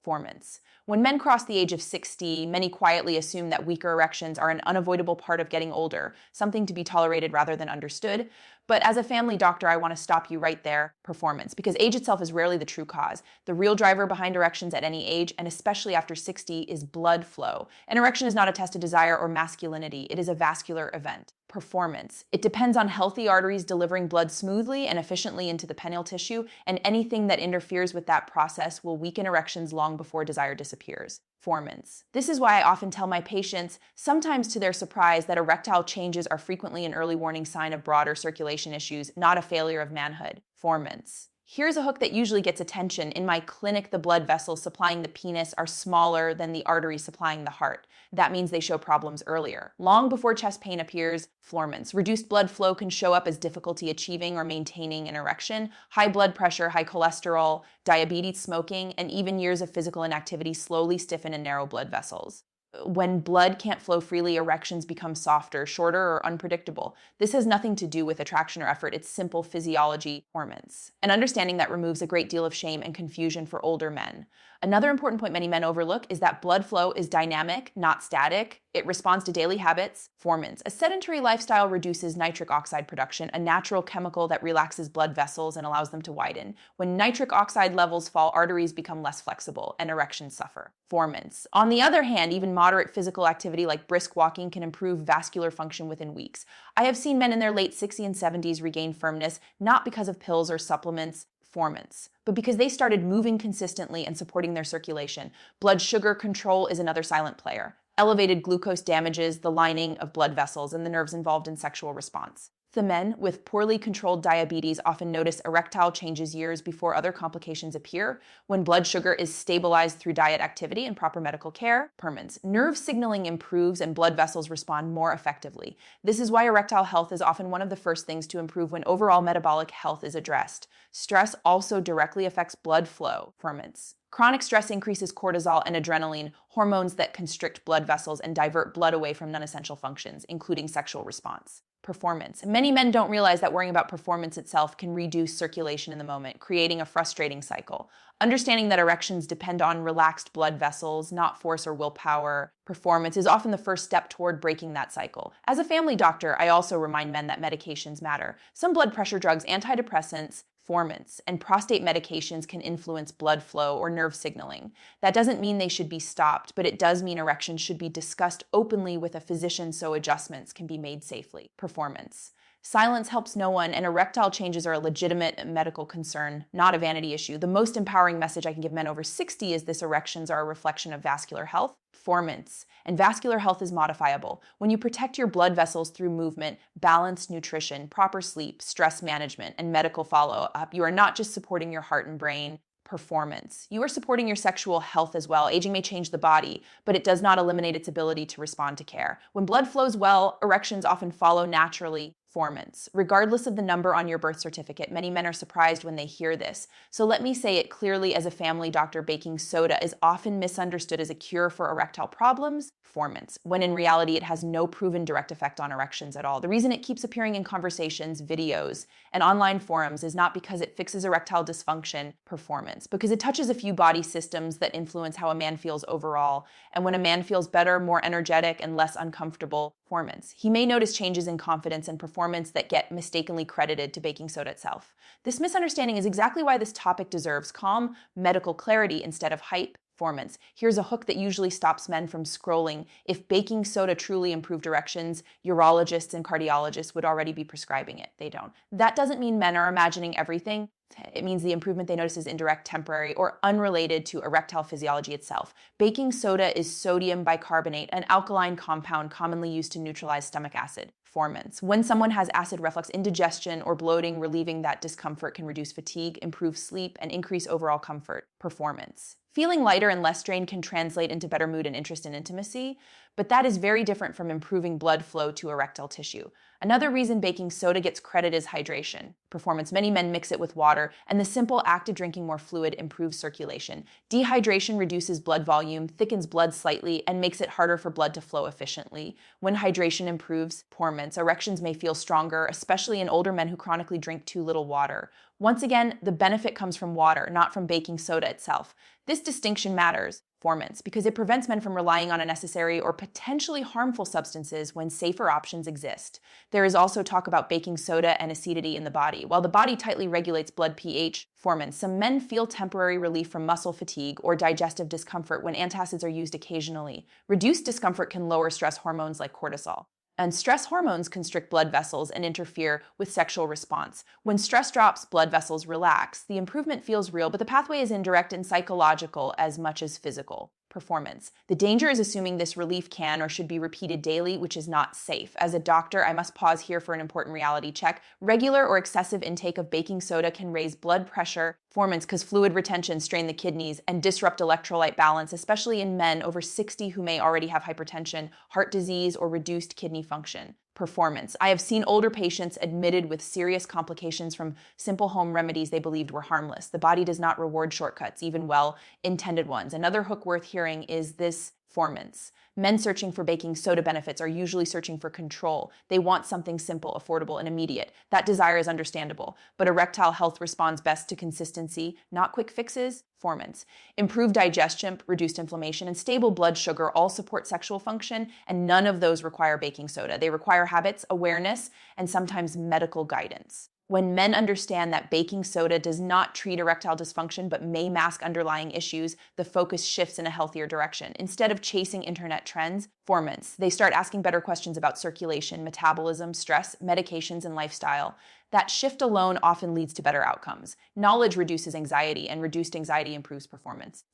Performance. When men cross the age of 60, many quietly assume that weaker erections are an unavoidable part of getting older, something to be tolerated rather than understood. But as a family doctor, I want to stop you right there. Performance, because age itself is rarely the true cause. The real driver behind erections at any age, and especially after 60, is blood flow. An erection is not a test of desire or masculinity. It is a vascular event. Performance. It depends on healthy arteries delivering blood smoothly and efficiently into the penile tissue, and anything that interferes with that process will weaken erections long before desire disappears. Performance. This is why I often tell my patients, sometimes to their surprise, that erectile changes are frequently an early warning sign of broader circulation issues, not a failure of manhood. Performance. Here's a hook that usually gets attention. In my clinic, the blood vessels supplying the penis are smaller than the arteries supplying the heart. That means they show problems earlier. Long before chest pain appears, performance. Reduced blood flow can show up as difficulty achieving or maintaining an erection. High blood pressure, high cholesterol, diabetes, smoking, and even years of physical inactivity slowly stiffen and narrow blood vessels. When blood can't flow freely, erections become softer, shorter, or unpredictable. This has nothing to do with attraction or effort. It's simple physiology, performance. An understanding that removes a great deal of shame and confusion for older men. Another important point many men overlook is that blood flow is dynamic, not static. It responds to daily habits, performance. A sedentary lifestyle reduces nitric oxide production, a natural chemical that relaxes blood vessels and allows them to widen. When nitric oxide levels fall, arteries become less flexible and erections suffer. Performance. On the other hand, even moderate physical activity like brisk walking can improve vascular function within weeks. I have seen men in their late 60s and 70s regain firmness, not because of pills or supplements, performance, but because they started moving consistently and supporting their circulation. Blood sugar control is another silent player. Elevated glucose damages the lining of blood vessels and the nerves involved in sexual response. The men with poorly controlled diabetes often notice erectile changes years before other complications appear. When blood sugar is stabilized through diet activity and proper medical care, performance. Nerve signaling improves and blood vessels respond more effectively. This is why erectile health is often one of the first things to improve when overall metabolic health is addressed. Stress also directly affects blood flow, performance. Chronic stress increases cortisol and adrenaline, hormones that constrict blood vessels and divert blood away from non-essential functions, including sexual response. Performance. Many men don't realize that worrying about performance itself can reduce circulation in the moment, creating a frustrating cycle. Understanding that erections depend on relaxed blood vessels, not force or willpower, performance is often the first step toward breaking that cycle. As a family doctor, I also remind men that medications matter. Some blood pressure drugs, antidepressants, performance, and prostate medications can influence blood flow or nerve signaling. That doesn't mean they should be stopped, but it does mean erections should be discussed openly with a physician so adjustments can be made safely. Performance. Silence helps no one, and erectile changes are a legitimate medical concern, not a vanity issue. The most empowering message I can give men over 60 is this: erections are a reflection of vascular health, performance, and vascular health is modifiable. When you protect your blood vessels through movement, balanced nutrition, proper sleep, stress management, and medical follow-up, you are not just supporting your heart and brain. Performance. You are supporting your sexual health as well. Aging may change the body, but it does not eliminate its ability to respond to care. When blood flows well, erections often follow naturally. Performance. Regardless of the number on your birth certificate, many men are surprised when they hear this. So let me say it clearly: as a family doctor, baking soda is often misunderstood as a cure for erectile problems, performance, when in reality it has no proven direct effect on erections at all. The reason it keeps appearing in conversations, videos, and online forums is not because it fixes erectile dysfunction, performance, because it touches a few body systems that influence how a man feels overall. And when a man feels better, more energetic, and less uncomfortable, performance, he may notice changes in confidence and performance that get mistakenly credited to baking soda itself. This misunderstanding is exactly why this topic deserves calm medical clarity instead of hype. Performance. Here's a hook that usually stops men from scrolling. If baking soda truly improved erections, urologists and cardiologists would already be prescribing it. They don't. That doesn't mean men are imagining everything. It means the improvement they notice is indirect, temporary, or unrelated to erectile physiology itself. Baking soda is sodium bicarbonate, an alkaline compound commonly used to neutralize stomach acid. Performance. When someone has acid reflux, indigestion, or bloating, relieving that discomfort can reduce fatigue, improve sleep, and increase overall comfort. Performance. Feeling lighter and less drained can translate into better mood and interest in intimacy, but that is very different from improving blood flow to erectile tissue. Another reason baking soda gets credit is hydration. Performance. Many men mix it with water, and the simple act of drinking more fluid improves circulation. Dehydration reduces blood volume, thickens blood slightly, and makes it harder for blood to flow efficiently. When hydration improves performance, erections may feel stronger, especially in older men who chronically drink too little water. Once again, the benefit comes from water, not from baking soda itself. This distinction matters, performance, because it prevents men from relying on unnecessary or potentially harmful substances when safer options exist. There is also talk about baking soda and acidity in the body. While the body tightly regulates blood pH, performance, some men feel temporary relief from muscle fatigue or digestive discomfort when antacids are used occasionally. Reduced discomfort can lower stress hormones like cortisol. And stress hormones constrict blood vessels and interfere with sexual response. When stress drops, blood vessels relax. The improvement feels real, but the pathway is indirect and psychological as much as physical. Performance. The danger is assuming this relief can or should be repeated daily, which is not safe. As a doctor, I must pause here for an important reality check. Regular or excessive intake of baking soda can raise blood pressure, performance, because fluid retention strain the kidneys and disrupt electrolyte balance, especially in men over 60 who may already have hypertension, heart disease, or reduced kidney function. Performance. I have seen older patients admitted with serious complications from simple home remedies they believed were harmless. The body does not reward shortcuts, even well-intended ones. Another hook worth hearing is this: performance. Men searching for baking soda benefits are usually searching for control. They want something simple, affordable, and immediate. That desire is understandable, but erectile health responds best to consistency, not quick fixes. Performance. Improved digestion, reduced inflammation, and stable blood sugar all support sexual function, and none of those require baking soda. They require habits, awareness, and sometimes medical guidance. When men understand that baking soda does not treat erectile dysfunction but may mask underlying issues, the focus shifts in a healthier direction. Instead of chasing internet trends, performance, they start asking better questions about circulation, metabolism, stress, medications, and lifestyle. That shift alone often leads to better outcomes. Knowledge reduces anxiety, and reduced anxiety improves performance.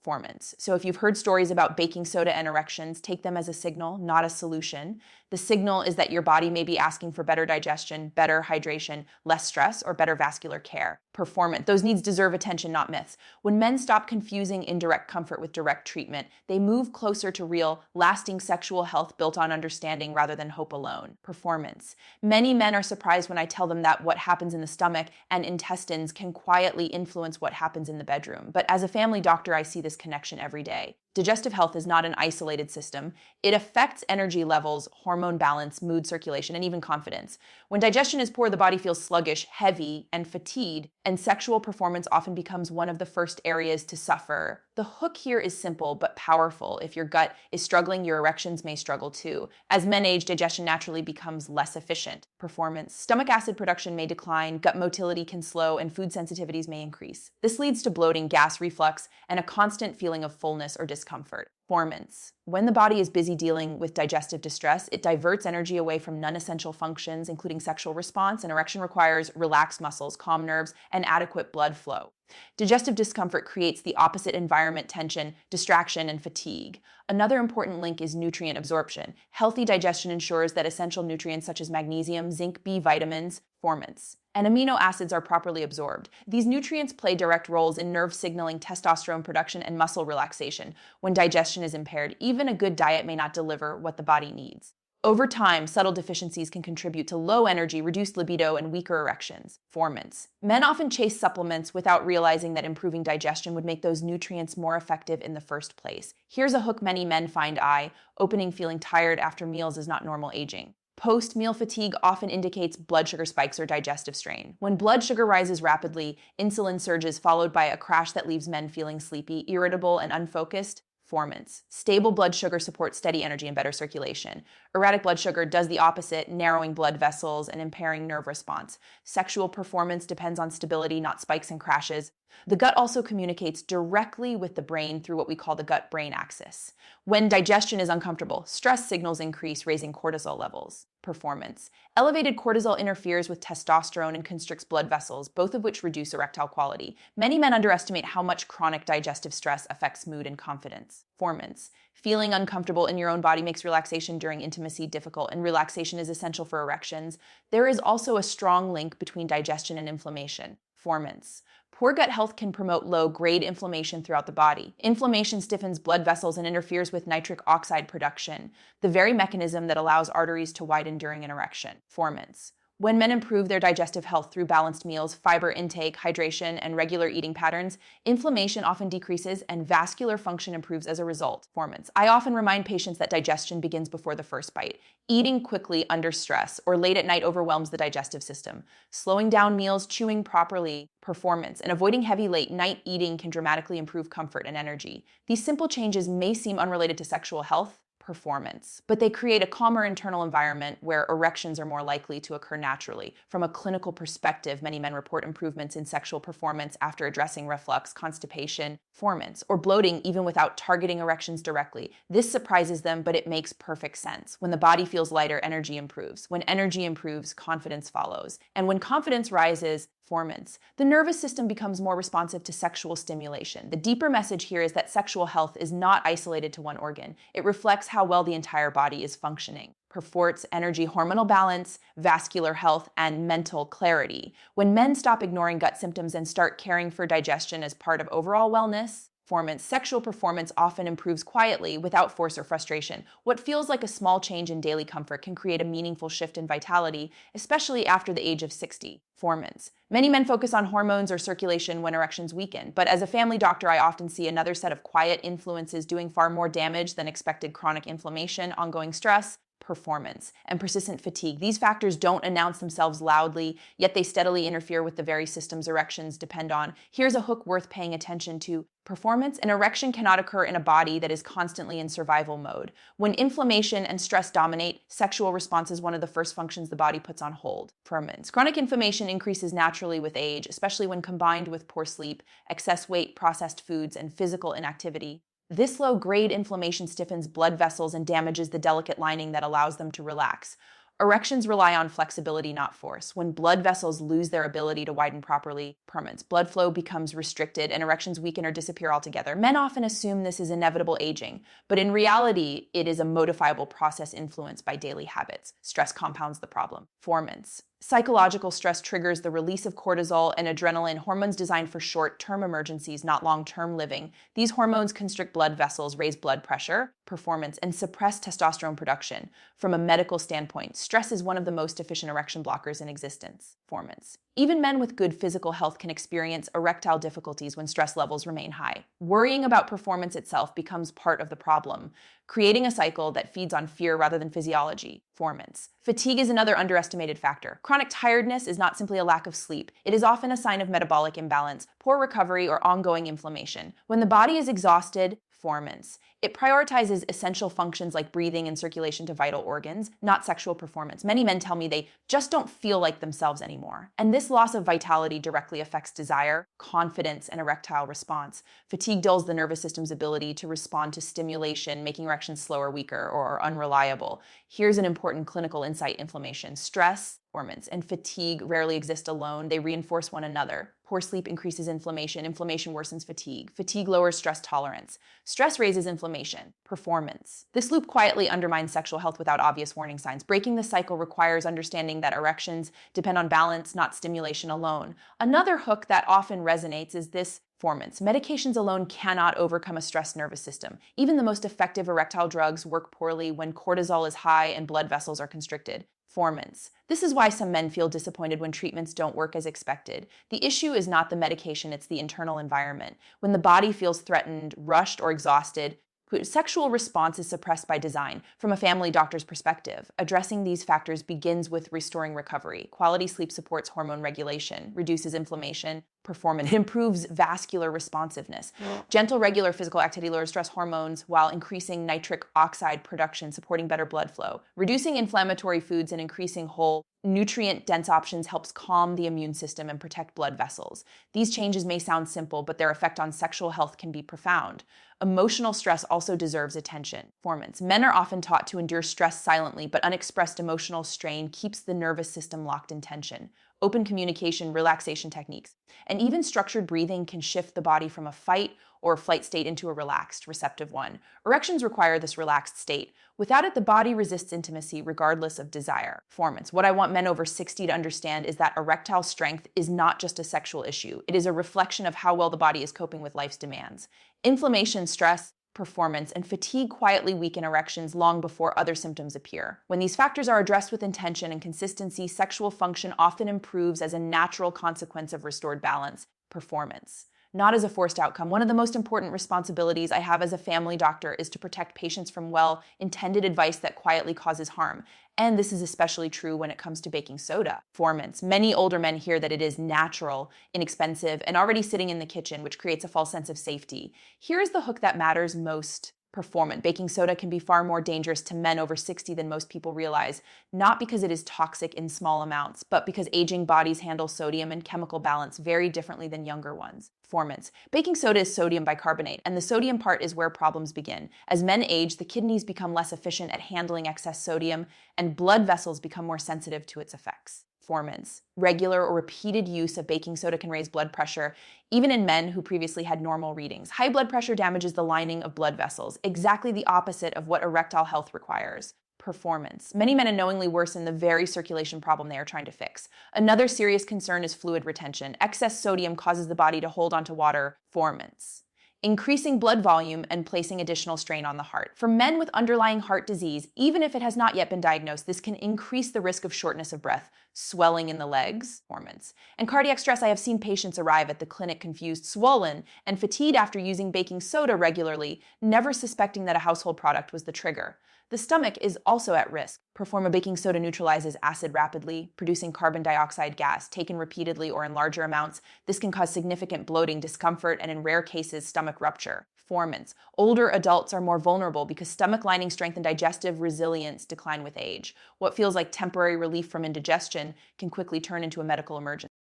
So if you've heard stories about baking soda and erections, take them as a signal, not a solution. The signal is that your body may be asking for better digestion, better hydration, less stress, or better vascular care. Performance. Those needs deserve attention, not myths. When men stop confusing indirect comfort with direct treatment, they move closer to real, lasting sexual health built on understanding rather than hope alone. Performance. Many men are surprised when I tell them that what happens in the stomach and intestines can quietly influence what happens in the bedroom. But as a family doctor, I see this connection every day. Digestive health is not an isolated system. It affects energy levels, hormone balance, mood, circulation, and even confidence. When digestion is poor, the body feels sluggish, heavy, and fatigued, and sexual performance often becomes one of the first areas to suffer. The hook here is simple but powerful. If your gut is struggling, your erections may struggle too. As men age, digestion naturally becomes less efficient. Performance. Stomach acid production may decline, gut motility can slow, and food sensitivities may increase. This leads to bloating, gas reflux, and a constant feeling of fullness or discomfort. Performance. When the body is busy dealing with digestive distress, it diverts energy away from non-essential functions, including sexual response, and erection requires relaxed muscles, calm nerves, and adequate blood flow. Digestive discomfort creates the opposite environment: tension, distraction, and fatigue. Another important link is nutrient absorption. Healthy digestion ensures that essential nutrients such as magnesium, zinc, B vitamins, performance, and amino acids are properly absorbed. These nutrients play direct roles in nerve signaling, testosterone production, and muscle relaxation. When digestion is impaired, even a good diet may not deliver what the body needs. Over time, subtle deficiencies can contribute to low energy, reduced libido, and weaker erections. Performance. Men often chase supplements without realizing that improving digestion would make those nutrients more effective in the first place. Here's a hook many men find eye-opening: feeling tired after meals is not normal aging. Post-meal fatigue often indicates blood sugar spikes or digestive strain. When blood sugar rises rapidly, insulin surges, followed by a crash that leaves men feeling sleepy, irritable, and unfocused. Performance. Stable blood sugar supports steady energy and better circulation. Erratic blood sugar does the opposite, narrowing blood vessels and impairing nerve response. Sexual performance depends on stability, not spikes and crashes. The gut also communicates directly with the brain through what we call the gut-brain axis. When digestion is uncomfortable, stress signals increase, raising cortisol levels. Performance. Elevated cortisol interferes with testosterone and constricts blood vessels, both of which reduce erectile quality. Many men underestimate how much chronic digestive stress affects mood and confidence. Performance. Feeling uncomfortable in your own body makes relaxation during intimacy difficult, and relaxation is essential for erections. There is also a strong link between digestion and inflammation. Performance. Poor gut health can promote low-grade inflammation throughout the body. Inflammation stiffens blood vessels and interferes with nitric oxide production, the very mechanism that allows arteries to widen during an erection. Performance. When men improve their digestive health through balanced meals, fiber intake, hydration, and regular eating patterns, inflammation often decreases and vascular function improves as a result. Performance. I often remind patients that digestion begins before the first bite. Eating quickly under stress or late at night overwhelms the digestive system. Slowing down meals, chewing properly, performance, and avoiding heavy late night eating can dramatically improve comfort and energy. These simple changes may seem unrelated to sexual health, performance, but they create a calmer internal environment where erections are more likely to occur naturally. From a clinical perspective, many men report improvements in sexual performance after addressing reflux, constipation, performance, or bloating even without targeting erections directly. This surprises them, but it makes perfect sense. When the body feels lighter, energy improves. When energy improves, confidence follows. And when confidence rises, performance, the nervous system becomes more responsive to sexual stimulation. The deeper message here is that sexual health is not isolated to one organ. It reflects how well the entire body is functioning. Perforts energy, hormonal balance, vascular health, and mental clarity. When men stop ignoring gut symptoms and start caring for digestion as part of overall wellness, performance, sexual performance often improves quietly without force or frustration. What feels like a small change in daily comfort can create a meaningful shift in vitality, especially after the age of 60. Performance. Many men focus on hormones or circulation when erections weaken, but as a family doctor, I often see another set of quiet influences doing far more damage than expected: chronic inflammation, ongoing stress, performance, and persistent fatigue. These factors don't announce themselves loudly, yet they steadily interfere with the very systems erections depend on. Here's a hook worth paying attention to. Performance. An erection cannot occur in a body that is constantly in survival mode. When inflammation and stress dominate, sexual response is one of the first functions the body puts on hold. Performance. Chronic inflammation increases naturally with age, especially when combined with poor sleep, excess weight, processed foods, and physical inactivity. This low-grade inflammation stiffens blood vessels and damages the delicate lining that allows them to relax. Erections rely on flexibility, not force. When blood vessels lose their ability to widen properly, permanent blood flow becomes restricted and erections weaken or disappear altogether. Men often assume this is inevitable aging, but in reality, it is a modifiable process influenced by daily habits. Stress compounds the problem. Performance. Psychological stress triggers the release of cortisol and adrenaline, hormones designed for short-term emergencies, not long-term living. These hormones constrict blood vessels, raise blood pressure, performance, and suppress testosterone production. From a medical standpoint, stress is one of the most efficient erection blockers in existence. Performance. Even men with good physical health can experience erectile difficulties when stress levels remain high. Worrying about performance itself becomes part of the problem, creating a cycle that feeds on fear rather than physiology. Performance. Fatigue is another underestimated factor. Chronic tiredness is not simply a lack of sleep. It is often a sign of metabolic imbalance, poor recovery, or ongoing inflammation. When the body is exhausted, performance. It prioritizes essential functions like breathing and circulation to vital organs, not sexual performance. Many men tell me they just don't feel like themselves anymore. And this loss of vitality directly affects desire, confidence, and erectile response. Fatigue dulls the nervous system's ability to respond to stimulation, making erections slower, weaker, or unreliable. Here's an important clinical insight: inflammation, stress, performance, and fatigue rarely exist alone. They reinforce one another. Poor sleep increases inflammation. Inflammation worsens fatigue. Fatigue lowers stress tolerance. Stress raises inflammation. Performance. This loop quietly undermines sexual health without obvious warning signs. Breaking the cycle requires understanding that erections depend on balance, not stimulation alone. Another hook that often resonates is this: performance. Medications alone cannot overcome a stressed nervous system. Even the most effective erectile drugs work poorly when cortisol is high and blood vessels are constricted. Performance. This is why some men feel disappointed when treatments don't work as expected. The issue is not the medication, it's the internal environment. When the body feels threatened, rushed, or exhausted, sexual response is suppressed by design. From a family doctor's perspective, addressing these factors begins with restoring recovery. Quality sleep supports hormone regulation, reduces inflammation, performance, improves vascular responsiveness. Gentle, regular physical activity lowers stress hormones while increasing nitric oxide production, supporting better blood flow. Reducing inflammatory foods and increasing whole, nutrient-dense options helps calm the immune system and protect blood vessels. These changes may sound simple, but their effect on sexual health can be profound. Emotional stress also deserves attention. Performance. Men are often taught to endure stress silently, but unexpressed emotional strain keeps the nervous system locked in tension. Open communication, relaxation techniques, and even structured breathing can shift the body from a fight or flight state into a relaxed, receptive one. Erections require this relaxed state. Without it, the body resists intimacy regardless of desire. Performance. What I want men over 60 to understand is that erectile strength is not just a sexual issue. It is a reflection of how well the body is coping with life's demands. Inflammation, stress, Performance and fatigue quietly weaken erections long before other symptoms appear. When these factors are addressed with intention and consistency, sexual function often improves as a natural consequence of restored balance. Performance, not as a forced outcome. One of the most important responsibilities I have as a family doctor is to protect patients from well-intended advice that quietly causes harm. And this is especially true when it comes to baking soda. Performance. Many older men hear that it is natural, inexpensive, and already sitting in the kitchen, which creates a false sense of safety. Here's the hook that matters most. Performance. Baking soda can be far more dangerous to men over 60 than most people realize, not because it is toxic in small amounts, but because aging bodies handle sodium and chemical balance very differently than younger ones. Performance. Baking soda is sodium bicarbonate, and the sodium part is where problems begin. As men age, the kidneys become less efficient at handling excess sodium, and blood vessels become more sensitive to its effects. Performance. Regular or repeated use of baking soda can raise blood pressure, even in men who previously had normal readings. High blood pressure damages the lining of blood vessels, exactly the opposite of what erectile health requires. Performance. Many men unknowingly worsen the very circulation problem they are trying to fix. Another serious concern is fluid retention. Excess sodium causes the body to hold onto water. Performance. Increasing blood volume and placing additional strain on the heart. For men with underlying heart disease, even if it has not yet been diagnosed, this can increase the risk of shortness of breath, swelling in the legs, performance. And cardiac stress. I have seen patients arrive at the clinic confused, swollen, and fatigued after using baking soda regularly, never suspecting that a household product was the trigger. The stomach is also at risk. Perform. A baking soda neutralizes acid rapidly, producing carbon dioxide gas. Taken repeatedly or in larger amounts, this can cause significant bloating, discomfort, and in rare cases, stomach rupture. Performance. Older adults are more vulnerable because stomach lining strength and digestive resilience decline with age. What feels like temporary relief from indigestion can quickly turn into a medical emergency.